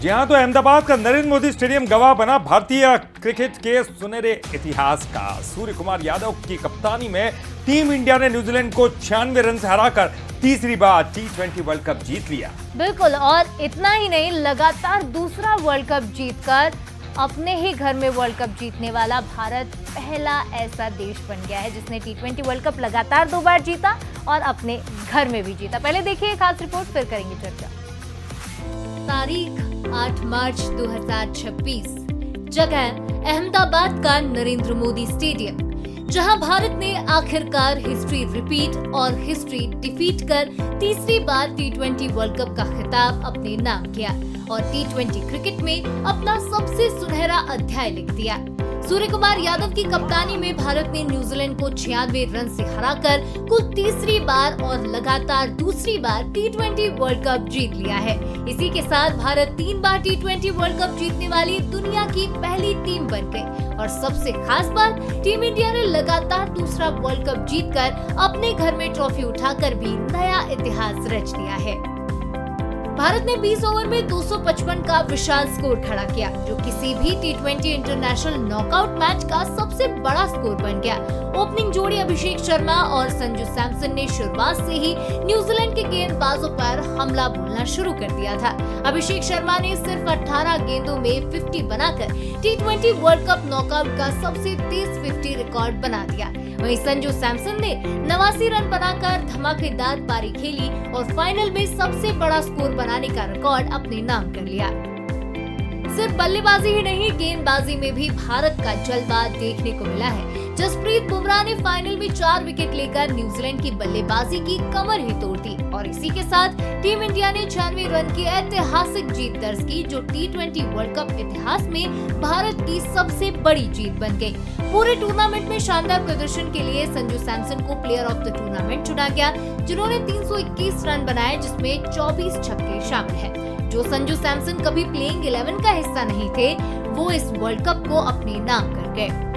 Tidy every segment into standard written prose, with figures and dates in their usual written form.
जी हाँ, तो अहमदाबाद का नरेंद्र मोदी स्टेडियम गवाह बना भारतीय क्रिकेट के सुनहरे इतिहास का। सूर्य कुमार यादव की कप्तानी में टीम इंडिया ने न्यूजीलैंड को 96 रन से हराकर तीसरी बार T20 वर्ल्ड कप जीत लिया। बिल्कुल, और इतना ही नहीं, लगातार दूसरा वर्ल्ड कप जीतकर अपने ही घर में वर्ल्ड कप जीतने वाला भारत पहला ऐसा देश बन गया है जिसने T20 वर्ल्ड कप लगातार 2 बार जीता और अपने घर में भी जीता। पहले देखिए एक खास रिपोर्ट, फिर करेंगे चर्चा। तारीख 8 मार्च 2026, जगह अहमदाबाद का नरेंद्र मोदी स्टेडियम, जहां भारत ने आखिरकार हिस्ट्री रिपीट और हिस्ट्री डिफीट कर तीसरी बार T20 वर्ल्ड कप का खिताब अपने नाम किया और T20 क्रिकेट में अपना सबसे सुनहरा अध्याय लिख दिया। सूर्य कुमार यादव की कप्तानी में भारत ने न्यूजीलैंड को 96 रन से हराकर कुल तीसरी बार और लगातार दूसरी बार T20 वर्ल्ड कप जीत लिया है। इसी के साथ भारत 3 बार T20 वर्ल्ड कप जीतने वाली दुनिया की पहली टीम बन गई और सबसे खास बात, टीम इंडिया ने लगातार दूसरा वर्ल्ड कप जीतकर अपने घर में ट्रॉफी उठाकर भी नया इतिहास रच दिया है। भारत ने 20 ओवर में 255 का विशाल स्कोर खड़ा किया, जो किसी भी T20 इंटरनेशनल नॉकआउट मैच का सबसे बड़ा स्कोर बन गया। ओपनिंग जोड़ी अभिषेक शर्मा और संजू सैमसन ने शुरुआत से ही न्यूजीलैंड के गेंदबाजों पर हमला बोलना शुरू कर दिया था। अभिषेक शर्मा ने सिर्फ 18 गेंदों में 50 बनाकर T20 वर्ल्ड कप नॉकआउट का सबसे तेज 50 रिकॉर्ड बना दिया। वहीं संजू सैमसन ने 89 रन बनाकर धमाकेदार पारी खेली और फाइनल में सबसे बड़ा स्कोर बनाने का रिकॉर्ड अपने नाम कर लिया। सिर्फ बल्लेबाजी ही नहीं, गेंदबाजी में भी भारत का जलवा देखने को मिला है। जसप्रीत बुमराह ने फाइनल में 4 विकेट लेकर न्यूजीलैंड की बल्लेबाजी की कमर ही तोड़ दी और इसी के साथ टीम इंडिया ने 96 रन की ऐतिहासिक जीत दर्ज की, जो T20 वर्ल्ड कप इतिहास में भारत की सबसे बड़ी जीत बन गई। पूरे टूर्नामेंट में शानदार प्रदर्शन के लिए संजू सैमसन को प्लेयर ऑफ द टूर्नामेंट चुना गया, जिन्होंने 321 रन बनाए, जिसमें 24 छक्के शामिल हैं। जो संजू सैमसन कभी प्लेइंग 11 का हिस्सा नहीं थे, वो इस वर्ल्ड कप को अपने नाम कर गए।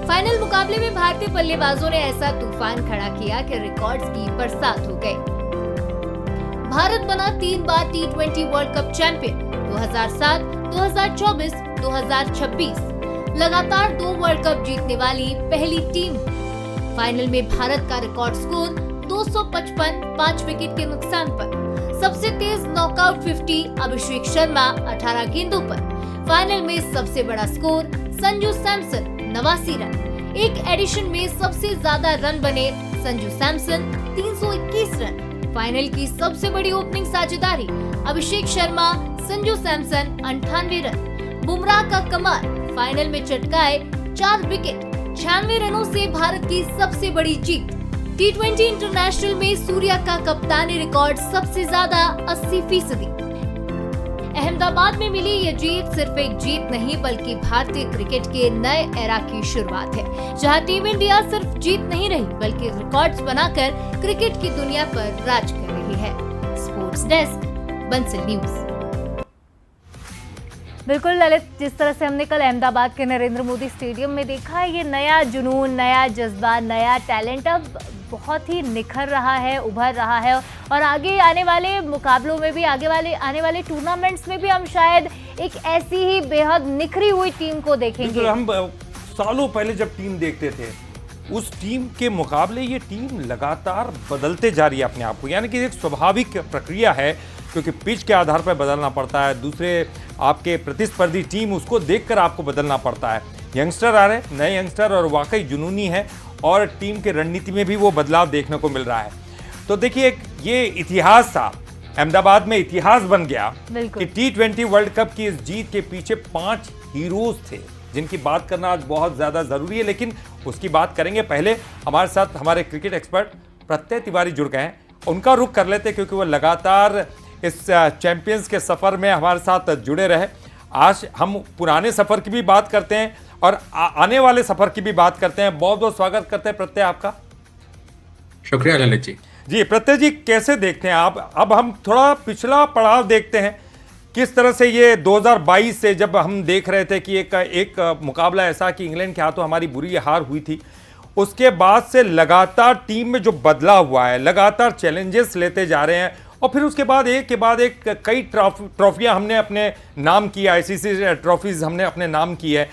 फाइनल मुकाबले में भारतीय बल्लेबाजों ने ऐसा तूफान खड़ा किया कि रिकॉर्ड्स की बरसात हो गई। भारत बना 3 बार T20 वर्ल्ड कप चैंपियन, 2007, 2024, 2026, लगातार 2 वर्ल्ड कप जीतने वाली पहली टीम। फाइनल में भारत का रिकॉर्ड स्कोर 255, 5 विकेट के नुकसान पर। सबसे तेज नॉकआउट 50 अभिषेक शर्मा 18 गेंदों पर। फाइनल में सबसे बड़ा स्कोर संजू सैमसन 89 रन। एक एडिशन में सबसे ज्यादा रन बने संजू सैमसन 321 रन। फाइनल की सबसे बड़ी ओपनिंग साझेदारी अभिषेक शर्मा, संजू सैमसन 98 रन। बुमराह का कमाल, फाइनल में चटकाए 4 विकेट। 96 रनों से भारत की सबसे बड़ी जीत। T20 इंटरनेशनल में सूर्या का कप्तानी रिकॉर्ड सबसे ज्यादा 80%। अहमदाबाद में मिली ये जीत सिर्फ एक जीत नहीं, बल्कि भारतीय क्रिकेट के नए एरा की शुरुआत है, जहां टीम इंडिया सिर्फ जीत नहीं रही, बल्कि रिकॉर्ड्स बनाकर क्रिकेट की दुनिया पर राज कर रही है। Sports desk, Bansal news. बिल्कुल ललित, जिस तरह से हमने कल अहमदाबाद के नरेंद्र मोदी स्टेडियम में देखा है, ये नया जुनून, नया जज्बा, नया टैलेंट अब बहुत ही निखर रहा है, उभर रहा है और आगे आने वाले मुकाबलों में भी, आने वाले टूर्नामेंट्स में भी हम शायद एक ऐसी ही बेहद निखरी हुई टीम को देखेंगे। हम सालों पहले जब टीम देखते थे, उस टीम के मुकाबले ये टीम लगातार बदलते जा रही है अपने आप को, यानी कि एक स्वाभाविक प्रक्रिया है, क्योंकि पिच के आधार पर बदलना पड़ता है। दूसरे आपके प्रतिस्पर्धी टीम, उसको देखकर आपको बदलना पड़ता है। यंगस्टर आ रहे हैं, नए यंगस्टर, और वाकई जुनूनी है और टीम के रणनीति में भी वो बदलाव देखने को मिल रहा है। तो देखिए, ये इतिहास था, अहमदाबाद में इतिहास बन गया कि T20 वर्ल्ड कप की इस जीत के पीछे 5 हीरोज थे, जिनकी बात करना आज बहुत ज्यादा जरूरी है, लेकिन उसकी बात करेंगे। पहले हमारे साथ हमारे क्रिकेट एक्सपर्ट प्रत्यय तिवारी जुड़ गए हैं, उनका रुख कर लेते, क्योंकि वो लगातार इस चैंपियंस के सफर में हमारे साथ जुड़े रहे। आज हम पुराने सफर की भी बात करते हैं और आने वाले सफर की भी बात करते हैं। बहुत बहुत स्वागत करते हैं प्रत्यय आपका। शुक्रिया ललित जी। जी प्रत्यय जी, कैसे देखते हैं आप? अब हम थोड़ा पिछला पड़ाव देखते हैं, किस तरह से ये 2022 से जब हम देख रहे थे कि एक मुकाबला ऐसा कि इंग्लैंड के हाथों हमारी बुरी हार हुई थी, उसके बाद से लगातार टीम में जो बदलाव हुआ है, लगातार चैलेंजेस लेते जा रहे हैं और फिर उसके बाद एक के बाद एक कई ट्रॉफियां हमने अपने नाम की, आईसीसी ट्रॉफीज हमने अपने नाम की है।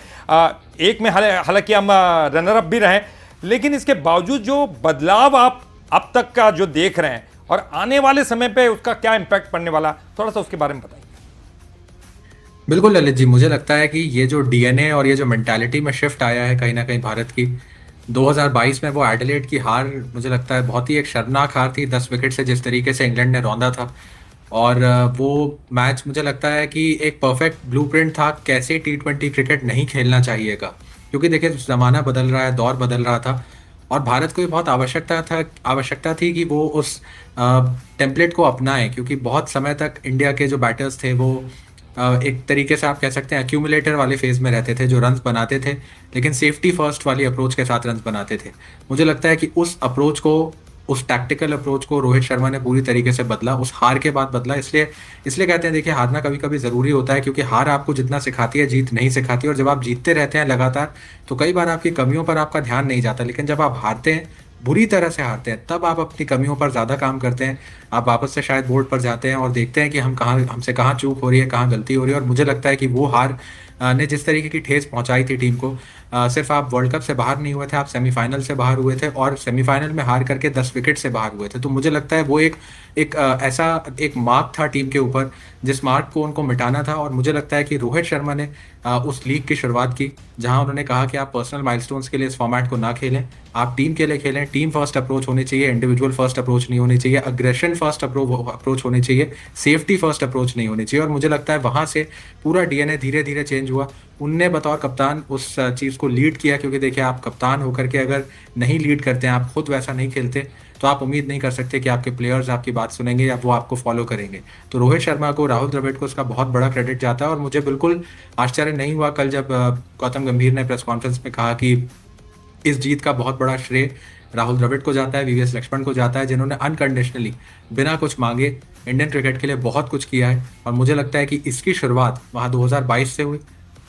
एक में हालांकि हम रनर अप भी रहे, लेकिन इसके बावजूद जो बदलाव आप अब तक का जो देख रहे हैं और आने वाले समय पे उसका क्या इम्पैक्ट पड़ने वाला, थोड़ा सा उसके बारे में बताइए। बिल्कुल ललित जी, मुझे लगता है कि ये जो डीएनए और ये जो मेंटालिटी में शिफ्ट आया है कहीं ना कहीं भारत की, 2022 में वो एडिलेड की हार मुझे लगता है बहुत ही एक शर्मनाक हार थी, 10 विकेट से जिस तरीके से इंग्लैंड ने रौंदा था। और वो मैच मुझे लगता है कि एक परफेक्ट ब्लूप्रिंट था कैसे टी20 क्रिकेट नहीं खेलना चाहिएगा, क्योंकि देखिए ज़माना बदल रहा है, दौर बदल रहा था और भारत को ये बहुत आवश्यकता थी कि वो उस टेम्पलेट को अपनाएं, क्योंकि बहुत समय तक इंडिया के जो बैटर्स थे वो एक तरीके से आप कह सकते हैं एक्यूमुलेटर वाले फेज में रहते थे, जो रन्स बनाते थे लेकिन सेफ्टी फर्स्ट वाली अप्रोच के साथ रन्स बनाते थे। मुझे लगता है कि उस टैक्टिकल अप्रोच को रोहित शर्मा ने पूरी तरीके से बदला, उस हार के बाद बदला। इसलिए कहते हैं देखिए हारना कभी कभी ज़रूरी होता है, क्योंकि हार आपको जितना सिखाती है जीत नहीं सिखाती। और जब आप जीतते रहते हैं लगातार तो कई बार आपकी कमियों पर आपका ध्यान नहीं जाता, लेकिन जब आप हारते हैं, बुरी तरह से हारते हैं, तब आप अपनी कमियों पर ज़्यादा काम करते हैं। आप वापस से शायद बोर्ड पर जाते हैं और देखते हैं कि हमसे कहाँ चूक हो रही है, कहाँ गलती हो रही है। और मुझे लगता है कि वो हार ने जिस तरीके की ठेस पहुंचाई थी टीम को, सिर्फ आप वर्ल्ड कप से बाहर नहीं हुए थे, आप सेमीफाइनल से बाहर हुए थे और सेमीफाइनल में हार करके 10 विकेट से बाहर हुए थे। तो मुझे लगता है वो ऐसा एक मार्क था टीम के ऊपर, जिस मार्क को उनको मिटाना था। और मुझे लगता है कि रोहित शर्मा ने उस लीग की शुरुआत की जहां उन्होंने कहा कि आप पर्सनल माइलस्टोन्स के लिए इस फॉर्मेट को ना खेलें, आप टीम के लिए खेलें। टीम फर्स्ट अप्रोच होनी चाहिए, इंडिविजुअल फर्स्ट अप्रोच नहीं होनी चाहिए, अग्रेशन फर्स्ट अप्रोच होनी चाहिए, सेफ्टी फर्स्ट अप्रोच नहीं होनी चाहिए। और मुझे लगता है वहां से पूरा डीएनए धीरे धीरे चेंज हुआ। उनने बतौर कप्तान उस चीज़ को लीड किया, क्योंकि देखिए आप कप्तान होकर के अगर नहीं लीड करते हैं, आप खुद वैसा नहीं खेलते, तो आप उम्मीद नहीं कर सकते कि आपके प्लेयर्स आपकी बात सुनेंगे या वो आपको फॉलो करेंगे। तो रोहित शर्मा को, राहुल द्रविड़ को इसका बहुत बड़ा क्रेडिट जाता है। और मुझे बिल्कुल आश्चर्य नहीं हुआ कल जब गौतम गंभीर ने प्रेस कॉन्फ्रेंस में कहा कि इस जीत का बहुत बड़ा श्रेय राहुल द्रविड़ को जाता है, वीवीएस लक्ष्मण को जाता है, जिन्होंने अनकंडीशनली बिना कुछ मांगे इंडियन क्रिकेट के लिए बहुत कुछ किया है। और मुझे लगता है कि इसकी शुरुआत वहाँ 2022 से हुई,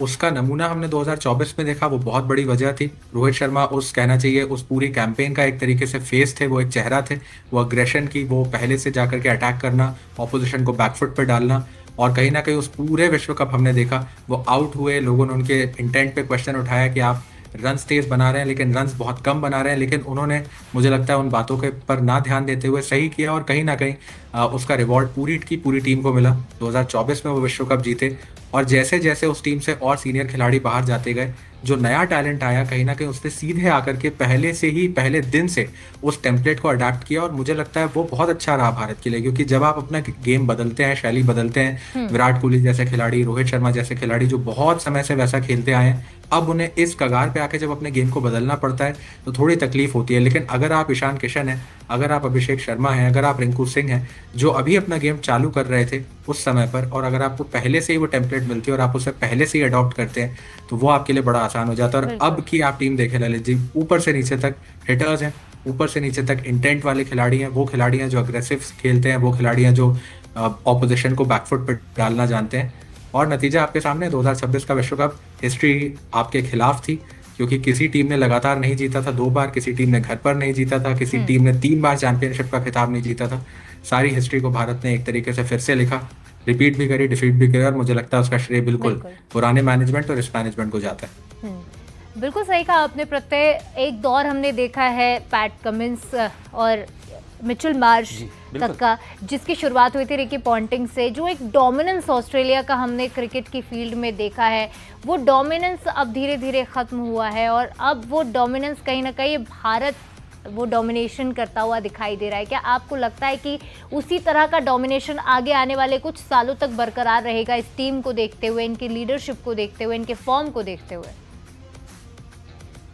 उसका नमूना हमने 2024 में देखा, वो बहुत बड़ी वजह थी। रोहित शर्मा कहना चाहिए उस पूरी कैंपेन का एक तरीके से फेस थे, वो एक चेहरा थे। वो अग्रेशन की, वो पहले से जाकर के अटैक करना, ऑपोजिशन को बैकफुट पर डालना, और कहीं ना कहीं उस पूरे विश्व कप हमने देखा वो आउट हुए, लोगों ने उनके इंटेंट पे क्वेश्चन उठाया कि आप रन्स तेज बना रहे हैं लेकिन रन्स बहुत कम बना रहे हैं, लेकिन उन्होंने मुझे लगता है उन बातों के पर ना ध्यान देते हुए सही किया और कहीं ना कहीं उसका रिवॉर्ड पूरी टीम को मिला। 2024 में वो विश्व कप जीते और जैसे जैसे उस टीम से और सीनियर खिलाड़ी बाहर जाते गए, जो नया टैलेंट आया कहीं ना कहीं उसने सीधे आकर के पहले दिन से उस टेम्पलेट को अडाप्ट किया और मुझे लगता है वो बहुत अच्छा रहा भारत के लिए, क्योंकि जब आप अपना गेम बदलते हैं, शैली बदलते हैं, विराट कोहली जैसे खिलाड़ी, रोहित शर्मा जैसे खिलाड़ी जो बहुत समय से वैसा खेलते आए हैं, अब उन्हें इस कगार पे आके जब अपने गेम को बदलना पड़ता है तो थोड़ी तकलीफ होती है। लेकिन अगर आप ईशान किशन हैं, अगर आप अभिषेक शर्मा हैं, अगर आप रिंकू सिंह हैं, जो अभी अपना गेम चालू कर रहे थे उस समय पर, और अगर आपको पहले से ही वो टेम्पलेट मिलती है और आप उसे पहले से ही अडॉप्ट करते हैं तो वो आपके लिए बड़ा आसान हो जाता है। और अब की आप टीम देखें ललित जी, ऊपर से नीचे तक हिटर्स हैं, ऊपर से नीचे तक इंटेंट वाले खिलाड़ी हैं, वो खिलाड़ी हैं जो अग्रेसिव खेलते हैं, वो खिलाड़ी हैं जो ऑपोजिशन को बैकफुट पर डालना जानते हैं। और नतीजा आपके सामने 2026 का विश्व कप हिस्ट्री आपके खिलाफ थी, क्योंकि किसी टीम ने लगातार नहीं जीता था 2 बार, किसी टीम ने घर पर नहीं जीता था, किसी टीम ने 3 बार चैंपियनशिप का खिताब नहीं जीता था। सारी हिस्ट्री को भारत ने एक तरीके से फिर से लिखा, रिपीट भी करी, डिफीट भी करी, और मुझे लगता है उसका श्रेय बिल्कुल पुराने मैनेजमेंट और इस मैनेजमेंट को जाता है। बिल्कुल सही कहा आपने प्रत्यय। एक दौर हमने देखा है पैट कमिंस और मिचेल मार्श तक का, जिसकी शुरुआत हुई थी रिकी पॉन्टिंग से, जो एक डोमिनेंस ऑस्ट्रेलिया का हमने क्रिकेट की फील्ड में देखा है, वो डोमिनेंस अब धीरे धीरे ख़त्म हुआ है और अब वो डोमिनेंस कहीं ना कहीं भारत वो डोमिनेशन करता हुआ दिखाई दे रहा है। क्या आपको लगता है कि उसी तरह का डोमिनेशन आगे आने वाले कुछ सालों तक बरकरार रहेगा, इस टीम को देखते हुए, इनकी लीडरशिप को देखते हुए, इनके फॉर्म को देखते हुए?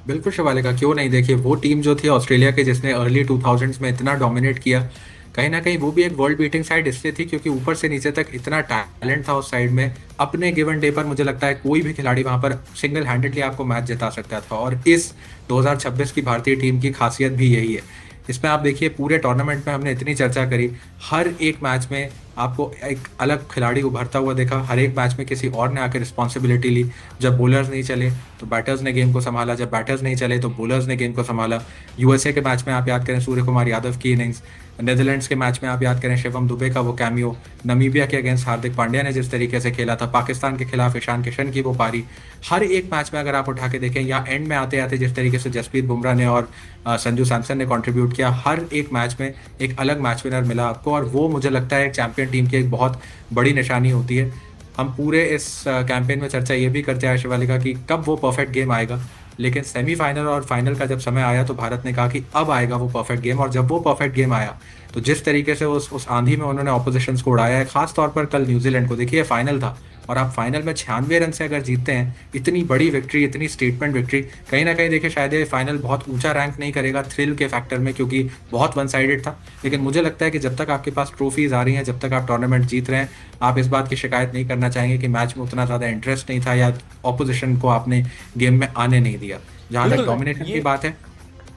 बिल्कुल शिवालिका, क्यों नहीं। देखिए वो टीम जो थी ऑस्ट्रेलिया के, जिसने अर्ली 2000s में इतना डोमिनेट किया, कहीं ना कहीं वो भी एक वर्ल्ड बीटिंग साइड इसलिए थी क्योंकि ऊपर से नीचे तक इतना टैलेंट था उस साइड में। अपने गिवन डे पर मुझे लगता है कोई भी खिलाड़ी वहां पर सिंगल हैंडेडली आपको मैच जिता सकता था, और इस 2026 की भारतीय टीम की खासियत भी यही है। इसमें आप देखिए पूरे टूर्नामेंट में हमने इतनी चर्चा करी, हर एक मैच में आपको एक अलग खिलाड़ी उभरता हुआ देखा, हर एक मैच में किसी और ने आकर रिस्पॉन्सिबिलिटी ली। जब बॉलर्स नहीं चले तो बैटर्स ने गेम को संभाला, जब बैटर्स नहीं चले तो बॉलर्स ने गेम को संभाला। यूएसए के मैच में आप याद करें सूर्य कुमार यादव की इनिंग्स, नेदरलैंड्स के मैच में आप याद करें शिवम दुबे का वो कैमियो, नमीबिया के अगेंस्ट हार्दिक पांड्या ने जिस तरीके से खेला था, पाकिस्तान के खिलाफ ईशान किशन की वो पारी, हर एक मैच में अगर आप उठा के देखें या एंड में आते आते जिस तरीके से जसप्रीत बुमराह ने और संजू सैमसन ने कंट्रीब्यूट किया, हर एक मैच में एक अलग मैच विनर मिला आपको, और वो मुझे लगता है एक चैंपियन टीम की एक बहुत बड़ी निशानी होती है। हम पूरे इस कैंपेन में चर्चा ये भी करते हैं शिवालिका की कब वो परफेक्ट गेम आएगा, लेकिन सेमीफाइनल और फाइनल का जब समय आया तो भारत ने कहा कि अब आएगा वो परफेक्ट गेम, और जब वो परफेक्ट गेम आया तो जिस तरीके से उस आंधी में उन्होंने ऑपोजिशंस को उड़ाया है, खास तौर पर कल न्यूजीलैंड को देखिए, फाइनल था और आप फाइनल में 96 रन से अगर जीतते हैं, इतनी बड़ी विक्ट्री, इतनी स्टेटमेंट विक्ट्री, कहीं ना कहीं देखिए शायद ये फाइनल बहुत ऊंचा रैंक नहीं करेगा थ्रिल के फैक्टर में, क्योंकि बहुत वन साइडेड था, लेकिन मुझे लगता है कि जब तक आपके पास ट्रॉफीज आ रही हैं, जब तक आप टूर्नामेंट जीत रहे हैं, आप इस बात की शिकायत नहीं करना चाहेंगे कि मैच में उतना ज़्यादा इंटरेस्ट नहीं था या ऑपोजिशन को आपने गेम में आने नहीं दिया। जहाँ तक डोमिनेशन की बात है,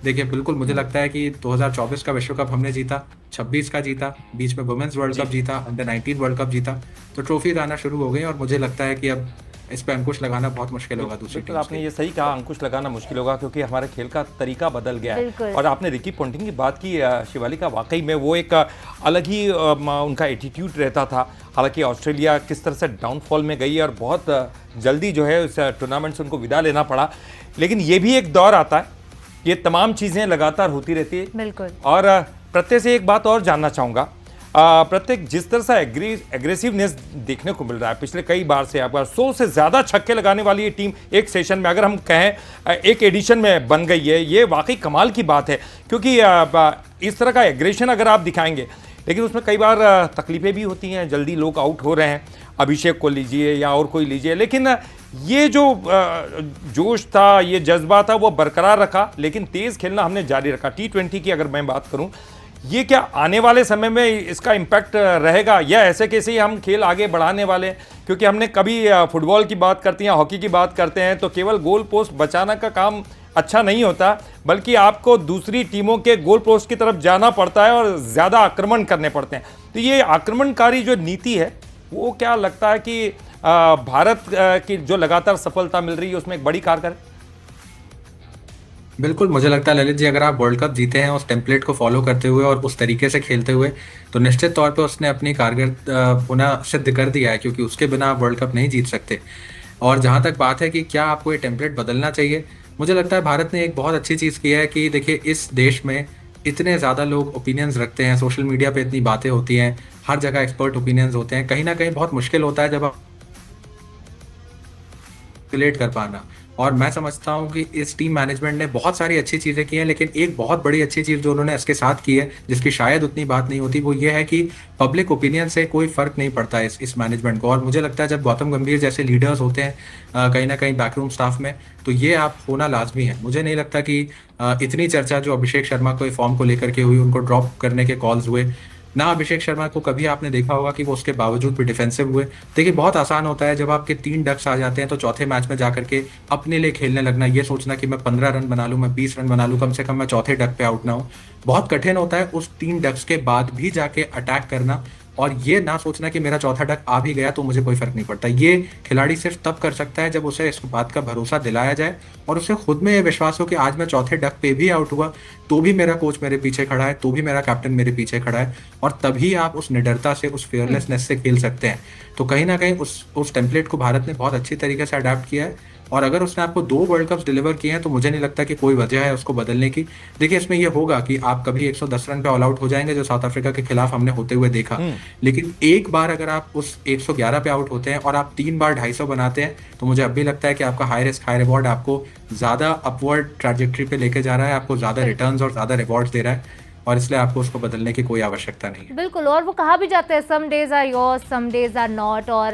देखिए बिल्कुल मुझे लगता है कि 2024 का विश्व कप हमने जीता, 26 का जीता, बीच में वुमेन्स वर्ल्ड कप जीता, अंडर 19 वर्ल्ड कप जीता, तो ट्रॉफीज आना शुरू हो गई और मुझे लगता है कि अब इस पे अंकुश लगाना बहुत मुश्किल होगा दूसरी टीम से। आपने ये सही कहा, अंकुश लगाना मुश्किल होगा क्योंकि हमारे खेल का तरीका बदल गया है। और आपने रिकी पॉन्टिंग की बात की शिवालिका, वाकई में वो एक अलग ही उनका एटीट्यूड रहता था। हालांकि ऑस्ट्रेलिया किस तरह से डाउनफॉल में गई और बहुत जल्दी जो है उस टूर्नामेंट से उनको विदा लेना पड़ा, लेकिन ये भी एक दौर आता है, ये तमाम चीज़ें लगातार होती रहती है। बिल्कुल। और प्रत्येक से एक बात और जानना चाहूँगा, प्रत्येक जिस तरह से एग्रेसिवनेस देखने को मिल रहा है पिछले कई बार से, आपका 100 से ज़्यादा छक्के लगाने वाली ये टीम एक सेशन में, अगर हम कहें एक एडिशन में बन गई है, ये वाकई कमाल की बात है। क्योंकि इस तरह का एग्रेशन अगर आप दिखाएंगे, लेकिन उसमें कई बार तकलीफें भी होती हैं, जल्दी लोग आउट हो रहे हैं, अभिषेक को लीजिए या और कोई लीजिए, लेकिन ये जो जोश था, ये जज्बा था, वो बरकरार रखा, लेकिन तेज़ खेलना हमने जारी रखा। T20 की अगर मैं बात करूं, ये क्या आने वाले समय में इसका इम्पैक्ट रहेगा या ऐसे कैसे ही हम खेल आगे बढ़ाने वाले हैं? क्योंकि हमने कभी फुटबॉल की बात करते हैं, हॉकी की बात करते हैं, तो केवल गोल पोस्ट बचाना का काम अच्छा नहीं होता, बल्कि आपको दूसरी टीमों के गोल पोस्ट की तरफ जाना पड़ता है और ज़्यादा आक्रमण करने पड़ते हैं। तो ये आक्रमणकारी जो नीति है, वो क्या लगता है कि भारत की जो लगातार सफलता मिल रही है उसमें एक बड़ी कारगर है? बिल्कुल, मुझे लगता है ललित जी, अगर आप वर्ल्ड कप जीते हैं उस टेम्पलेट को फॉलो करते हुए और उस तरीके से खेलते हुए, तो निश्चित तौर पे उसने अपनी कारगर होना सिद्ध कर दिया है, क्योंकि उसके बिना आप वर्ल्ड कप नहीं जीत सकते। और जहाँ तक बात है कि क्या आपको ये टेम्पलेट बदलना चाहिए, मुझे लगता है भारत ने एक बहुत अच्छी चीज़ की है कि देखिए इस देश में इतने ज़्यादा लोग ओपिनियंस रखते हैं, सोशल मीडिया पे इतनी बातें होती हैं, हर जगह एक्सपर्ट ओपिनियंस होते हैं, कहीं ना कहीं बहुत मुश्किल होता है जब आप रिलेट कर पाना। और मैं समझता हूँ कि इस टीम मैनेजमेंट ने बहुत सारी अच्छी चीज़ें की हैं, लेकिन एक बहुत बड़ी अच्छी चीज़ जो उन्होंने इसके साथ की है, जिसकी शायद उतनी बात नहीं होती, वो ये है कि पब्लिक ओपिनियन से कोई फ़र्क नहीं पड़ता है इस मैनेजमेंट को। और मुझे लगता है जब गौतम गंभीर जैसे लीडर्स होते हैं कहीं ना कहीं बैकरूम स्टाफ में, तो ये आप होना लाजमी है। मुझे नहीं लगता कि इतनी चर्चा जो अभिषेक शर्मा को फॉर्म को लेकर के हुई, उनको ड्रॉप करने के कॉल्स हुए ना, अभिषेक शर्मा को कभी आपने देखा होगा कि वो उसके बावजूद भी डिफेंसिव हुए। देखिए बहुत आसान होता है जब आपके 3 डक्स आ जाते हैं तो चौथे मैच में जाकर के अपने लिए खेलने लगना, ये सोचना कि मैं 15 रन बना लूँ, मैं 20 रन बना लूँ, कम से कम मैं चौथे डक पे आउट ना हूँ। बहुत कठिन होता है उस 3 डक्स के बाद भी जाके अटैक करना, और ये ना सोचना कि मेरा चौथा डक आ भी गया तो मुझे कोई फर्क नहीं पड़ता। ये खिलाड़ी सिर्फ तब कर सकता है जब उसे इस बात का भरोसा दिलाया जाए और उसे खुद में ये विश्वास हो कि आज मैं चौथे डक पे भी आउट हुआ तो भी मेरा कोच मेरे पीछे खड़ा है, तो भी मेरा कैप्टन मेरे पीछे खड़ा है, और तभी आप उस निडरता से, उस फेयरलेसनेस से खेल सकते हैं। तो कहीं ना कहीं उस टेम्पलेट को भारत ने बहुत अच्छी तरीके से अडेप्ट किया है, और अगर उसने आपको 2 वर्ल्ड कप्स डिलीवर किए हैं तो मुझे नहीं लगता कि कोई वजह है उसको बदलने की। देखिए इसमें ये होगा कि आप कभी 110 रन पे ऑल आउट हो जाएंगे, जो साउथ अफ्रीका के खिलाफ हमने होते हुए देखा, लेकिन एक बार अगर आप उस 111 पे आउट होते हैं और आप 3 बार 250 बनाते हैं, तो मुझे अब भी लगता है कि आपका हाई रिस्क हाई रिवॉर्ड आपको ज़्यादा अपवर्ड ट्रैजेक्टरी पे लेके जा रहा है, आपको ज़्यादा रिटर्न्स और ज़्यादा रिवॉर्ड्स दे रहा है, और इसलिए आपको उसको बदलने की कोई आवश्यकता नहीं है। बिल्कुल, और वो कहा भी जाता है some days are yours, some days are not, और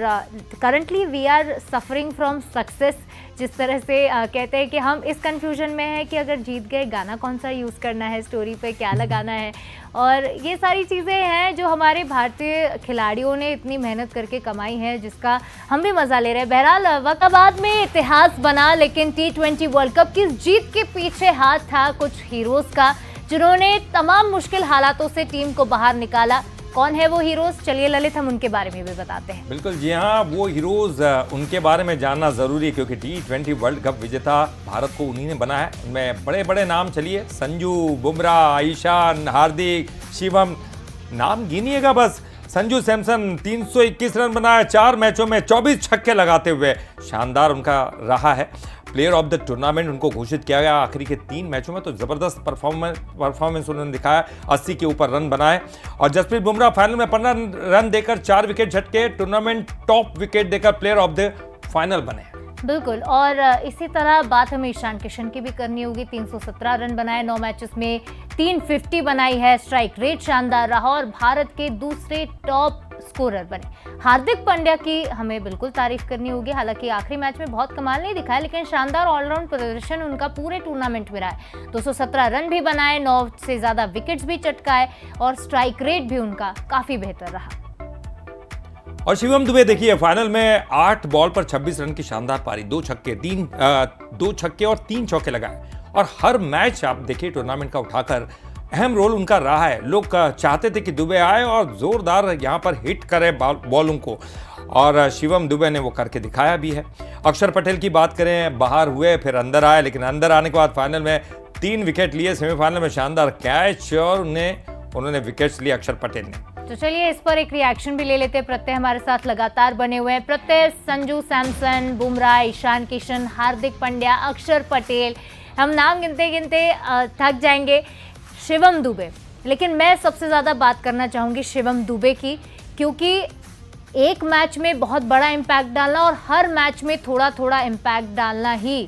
currently we are suffering from success. जिस तरह से कहते हैं कि हम इस कंफ्यूजन में है कि अगर जीत गए गाना कौन सा यूज़ करना है, स्टोरी पे क्या लगाना है, और ये सारी चीज़ें हैं जो हमारे भारतीय खिलाड़ियों ने इतनी मेहनत करके कमाई है, जिसका हम भी मज़ा ले रहे हैं। बहरहाल वक़्त में इतिहास बना, लेकिन T20 वर्ल्ड कप की जीत के पीछे हाथ था कुछ हीरोज़ का, जिन्होंने तमाम मुश्किल हालातों से टीम को बाहर निकाला। कौन है वो हीरोज, चलिए ललित हम उनके बारे में भी बताते हैं। बिल्कुल जी हाँ, वो हीरोज उनके बारे में जानना जरूरी है क्योंकि T20 वर्ल्ड कप विजेता भारत को उन्हीं ने बना है। उनमें बड़े बड़े नाम चलिए, संजू, बुमराह, ईशान, हार्दिक, शिवम, नाम गिनिएगा बस। संजू सैमसन 321 रन बनाए 4 मैचों में 24 छक्के लगाते हुए, शानदार उनका रहा है। प्लेयर ऑफ द टूर्नामेंट उनको घोषित किया गया। आखिरी के 3 मैचों में तो जबरदस्त परफॉर्मेंस उन्होंने दिखाया, 80 के ऊपर रन बनाए। और जसप्रीत बुमराह फाइनल में 15 रन देकर 4 विकेट झटके, टूर्नामेंट टॉप विकेट देकर प्लेयर ऑफ द फाइनल बने। बिल्कुल, और इसी तरह बात हमें ईशान किशन की भी करनी होगी। 317 रन बनाए 9 मैचेस में, 350 बनाई है, स्ट्राइक रेट शानदार रहा और भारत के दूसरे टॉप स्कोरर बने। हार्दिक पांड्या की हमें बिल्कुल तारीफ करनी होगी। हालांकि आखिरी मैच में बहुत कमाल नहीं दिखाया, लेकिन शानदार ऑलराउंड प्रदर्शन उनका पूरे टूर्नामेंट में रहा है। 217 रन भी बनाए, 9 से ज्यादा विकेट्स भी चटकाए और स्ट्राइक रेट भी उनका काफी बेहतर रहा। और शिवम दुबे देखिए, फाइनल में 8 बॉल पर 26 रन की शानदार पारी, 2 छक्के और 3 चौके लगाए। और हर मैच आप देखिए टूर्नामेंट का उठाकर अहम रोल उनका रहा है। लोग चाहते थे कि दुबे आए और जोरदार यहाँ पर हिट करे बॉलों को, और शिवम दुबे ने वो करके दिखाया भी है। अक्षर पटेल की बात करें, बाहर हुए फिर अंदर आए, लेकिन अंदर आने के बाद फाइनल में 3 विकेट लिए, सेमीफाइनल में शानदार कैच और उन्होंने विकेट्स लिए अक्षर पटेल ने। तो चलिए इस पर एक रिएक्शन भी ले लेते हैं। प्रत्यय हमारे साथ लगातार बने हुए हैं। प्रत्यय, संजू सैमसन, बुमराह, ईशान किशन, हार्दिक पांड्या, अक्षर पटेल, हम नाम गिनते गिनते थक जाएंगे। शिवम दुबे, लेकिन मैं सबसे ज़्यादा बात करना चाहूँगी शिवम दुबे की, क्योंकि एक मैच में बहुत बड़ा इम्पैक्ट डालना और हर मैच में थोड़ा थोड़ा इम्पैक्ट डालना ही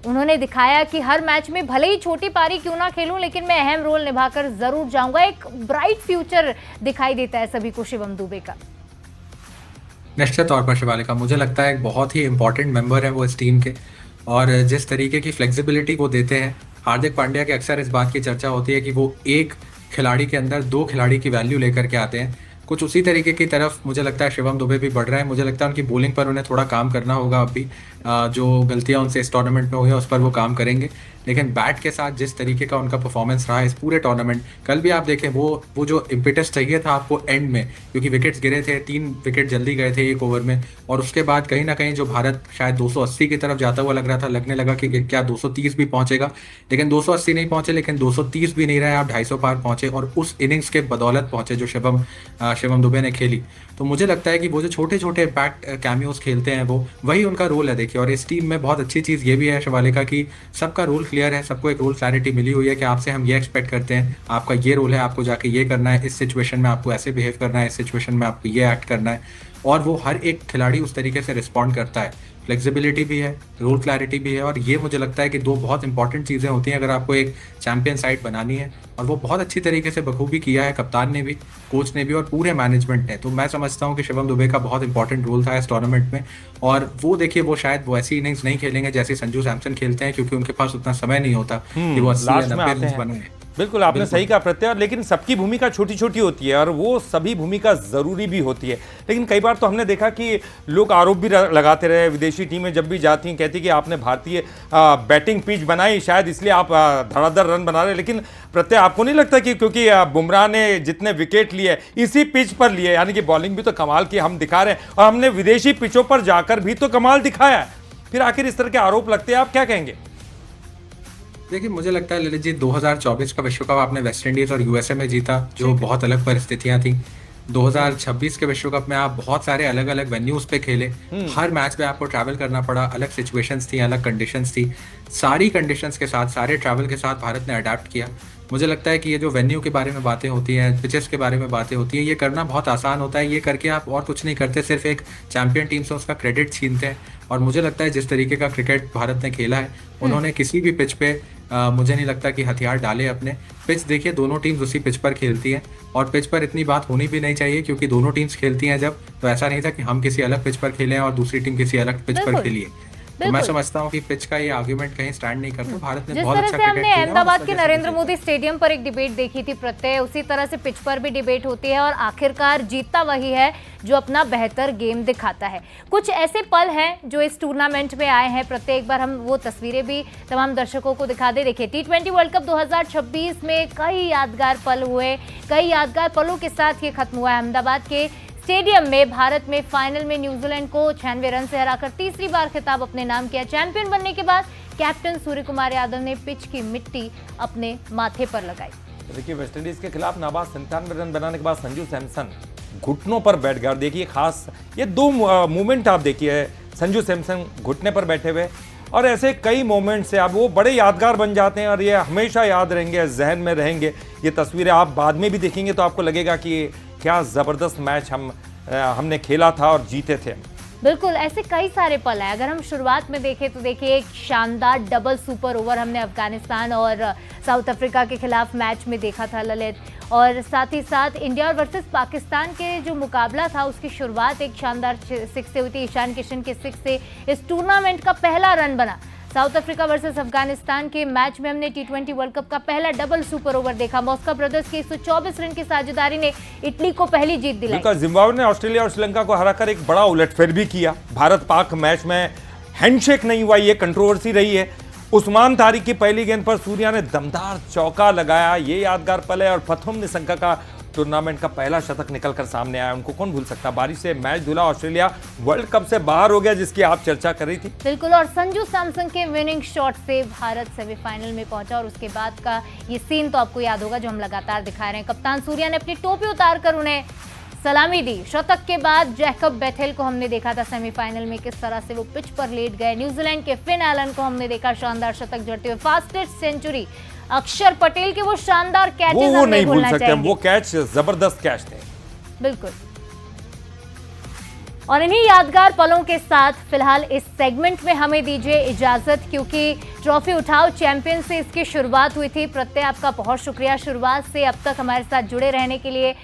उन्होंने दिखाया कि हर मैच में भले ही छोटी पारी क्यों ना खेलूं, लेकिन मैं अहम रोल निभाकर जरूर जाऊंगा। एक ब्राइट फ्यूचर दिखाई देता है सभी को शिवम दुबे का। निश्चित तौर पर शिवालिका, मुझे लगता है एक बहुत ही इंपॉर्टेंट मेंबर है वो इस टीम के, और जिस तरीके की फ्लेक्सिबिलिटी वो देते हैं। हार्दिक पांड्या के अक्सर इस बात की चर्चा होती है कि वो एक खिलाड़ी के अंदर 2 खिलाड़ी की वैल्यू लेकर के आते हैं। कुछ उसी तरीके की तरफ मुझे लगता है शिवम दुबे भी बढ़ रहा है। मुझे लगता है उनकी बॉलिंग पर उन्हें थोड़ा काम करना होगा अभी, जो गलतियां उनसे इस टूर्नामेंट में हुई हैं उस पर वो काम करेंगे। लेकिन बैट के साथ जिस तरीके का उनका परफॉर्मेंस रहा है इस पूरे टूर्नामेंट, कल भी आप देखें वो जो इम्पिटस चाहिए था आपको एंड में, क्योंकि विकेट्स गिरे थे, 3 विकेट जल्दी गए थे 1 ओवर में, और उसके बाद कहीं ना कहीं जो भारत शायद 280 की तरफ जाता हुआ लगने लगा कि क्या 230 भी पहुंचेगा, लेकिन 280 नहीं पहुंचे, लेकिन 230 भी नहीं रहे, आप 250 पार पहुंचे और उस इनिंग्स के बदौलत पहुंचे जो शिवम दुबे ने खेली। तो मुझे लगता है कि वो जो छोटे छोटे इम्पैक्ट कैमियोज खेलते हैं वो वही उनका रोल है। देखिए, और इस टीम में बहुत अच्छी चीज़ ये भी है शिवालिका की सबका रोल क्लियर है, सबको एक रोल क्लैरिटी मिली हुई है कि आपसे हम ये एक्सपेक्ट करते हैं, आपका ये रोल है, आपको जाके ये करना है, इस सिचुएशन में आपको ऐसे बिहेव करना है, इस सिचुएशन में आपको ये एक्ट करना है, और वो हर एक खिलाड़ी उस तरीके से रिस्पॉन्ड करता है। फ्लेक्सिबिलिटी भी है, रोल क्लैरिटी भी है, और ये मुझे लगता है कि 2 बहुत इंपॉर्टेंट चीज़ें होती हैं अगर आपको एक चैंपियन साइड बनानी है, और वो बहुत अच्छी तरीके से बखूबी किया है कप्तान ने भी, कोच ने भी और पूरे मैनेजमेंट ने। तो मैं समझता हूँ कि शिवम दुबे का बहुत इंपॉर्टेंट रोल था इस टूर्नामेंट में, और वो देखिए वो शायद वो ऐसी इनिंग्स नहीं खेलेंगे जैसे संजू सैमसन खेलते हैं, क्योंकि उनके पास उतना समय नहीं होता कि वो 80 या 90 रन बनाए। बिल्कुल आपने सही कहा प्रत्यय, लेकिन सबकी भूमिका छोटी छोटी होती है और वो सभी भूमिका जरूरी भी होती है। लेकिन कई बार तो हमने देखा कि लोग आरोप भी लगाते रहे, विदेशी टीमें जब भी जाती हैं कहती कि आपने भारतीय बैटिंग पिच बनाई, शायद इसलिए आप धड़ाधड़ रन बना रहे। लेकिन प्रत्यय, आपको नहीं लगता कि क्योंकि बुमराह ने जितने विकेट लिए इसी पिच पर लिए, यानी कि बॉलिंग भी तो कमाल की हम दिखा रहे हैं और हमने विदेशी पिचों पर जाकर भी तो कमाल दिखाया है, फिर आखिर इस तरह के आरोप लगते हैं, आप क्या कहेंगे? देखिए, मुझे लगता है ललित जी 2024 का विश्व कप आपने वेस्ट इंडीज और यूएसए में जीता, जो बहुत अलग परिस्थितियां थी। 2026 के विश्व कप में आप बहुत सारे अलग अलग वेन्यूज पे खेले, हर मैच में आपको ट्रैवल करना पड़ा, अलग सिचुएशंस थी, अलग कंडीशंस थी। सारी कंडीशंस के साथ, सारे ट्रैवल के साथ भारत ने अडेप्ट किया। मुझे लगता है कि ये जो वेन्यू के बारे में बातें होती हैं, पिचेस के बारे में बातें होती हैं, ये करना बहुत आसान होता है। ये करके आप और कुछ नहीं करते, सिर्फ एक चैंपियन टीम से उसका क्रेडिट छीनते हैं। और मुझे लगता है जिस तरीके का क्रिकेट भारत ने खेला है, उन्होंने किसी भी पिच पे मुझे नहीं लगता कि हथियार डाले अपने। पिच देखिए, दोनों टीम्स उसी पिच पर खेलती हैं, और पिच पर इतनी बात होनी भी नहीं चाहिए, क्योंकि दोनों टीम्स खेलती हैं जब, तो ऐसा नहीं था कि हम किसी अलग पिच पर खेलें और दूसरी टीम किसी अलग पिच पर खेलिए। तो मैं बिल्कुल। समझता हूँ कि पिच का ये आर्ग्यूमेंट कहीं स्टैंड नहीं करता। भारत ने जिस बहुत तरह अच्छा से क्रिकेट हमने खेला और अहमदाबाद इस के वजह से नरेंद्र जीते। मोदी स्टेडियम पर एक डिबेट देखी थी प्रत्यय, उसी तरह से पिच पर भी डिबेट होती है और आखिरकार जीतता वही है जो अपना बेहतर गेम दिखाता है। कुछ ऐसे पल हैं जो इस टूर्नामेंट में आए हैं प्रत्यय, एक बार हम वो तस्वीरें भी तमाम दर्शकों को दिखा दे। देखिए T20 वर्ल्ड कप 2026 में कई यादगार पल हुए, कई यादगार पलों के साथ ये खत्म हुआ है। अहमदाबाद के स्टेडियम में भारत में फाइनल में न्यूजीलैंड को 96 रन से हराकर तीसरी बार खिताब अपने नाम किया। चैंपियन बनने के बाद कैप्टन सूर्य कुमार यादव ने पिच की मिट्टी अपने माथे पर लगाई। देखिए वेस्टइंडीज के खिलाफ नाबाद 97 रन बनाने के बाद संजू सैमसन घुटनों पर बैठ गया। और देखिए खास ये दो मोमेंट आप देखिए, संजू सैमसन घुटने पर बैठे हुए, और ऐसे कई मोमेंट्स हैं अब वो बड़े यादगार बन जाते हैं और ये हमेशा याद रहेंगे, जहन में रहेंगे। ये तस्वीरें आप बाद में भी देखेंगे तो आपको लगेगा कि क्या ज़बरदस्त मैच हमने खेला था और जीते थे। बिल्कुल, ऐसे कई सारे पल हैं। अगर हम शुरुआत में देखें तो देखिए एक शानदार डबल सुपर ओवर हमने अफगानिस्तान और साउथ अफ्रीका के खिलाफ मैच में देखा था ललित, और साथ ही साथ इंडिया वर्सेस पाकिस्तान के जो मुकाबला था उसकी शुरुआत एक शानदार सिक्स से हुई थी। ईशान किशन के सिक्स से इस टूर्नामेंट का पहला रन बना। साउथ अफ्रीका वर्सेस अफगानिस्तान के मैच में हमने T20 वर्ल्ड कप का पहला डबल सुपर ओवर देखा। मॉस्को ब्रदर्स की 124 रन की साझेदारी ने इटली को पहली जीत दिलाई। बिल्कुल, जिम्बाब्वे ने ऑस्ट्रेलिया और श्रीलंका को हराकर एक बड़ा उलटफेर भी किया। भारत पाक मैच में हैंडशेक नहीं हुआ, ये कंट्रोवर्सी रही है। उस्मान तारिक की पहली गेंद पर सूर्या ने दमदार चौका लगाया, ये यादगार पल है। और प्रथम निशंका का टूर्नामेंट का पहला शतक निकलकर सामने आया, उनको कौन भूल सकता। बारिश से मैच धुला, ऑस्ट्रेलिया वर्ल्ड कप से बाहर हो गया जिसकी आप चर्चा कर रही थी। बिल्कुल, और संजू सैमसन के विनिंग शॉट से भारत सेमीफाइनल में पहुंचा। और उसके बाद का ये सीन तो आपको याद होगा जो हम लगातार दिखा रहे हैं। कप्तान सूर्या ने अपनी टोपी उतारकर उन्हें सलामी दी। शतक के बाद जैकब बेथेल को हमने देखा था सेमीफाइनल में किस तरह से वो पिच पर लेट गए। न्यूजीलैंड के फिन एलन को हमने देखा शानदार शतक जड़ते हुए। फास्टेस्ट सेंचुरी अक्षर पटेल के वो शानदार कैचेस वो नहीं भूल सकते हम, वो कैच जबरदस्त कैच थे। बिल्कुल, और इन्हीं यादगार पलों के साथ फिलहाल इस सेगमेंट में हमें दीजिए इजाजत, क्योंकि ट्रॉफी उठाओ चैंपियन से इसकी शुरुआत हुई थी। प्रत्यय आपका बहुत शुक्रिया शुरुआत से अब तक हमारे साथ जुड़े रहने के लिए।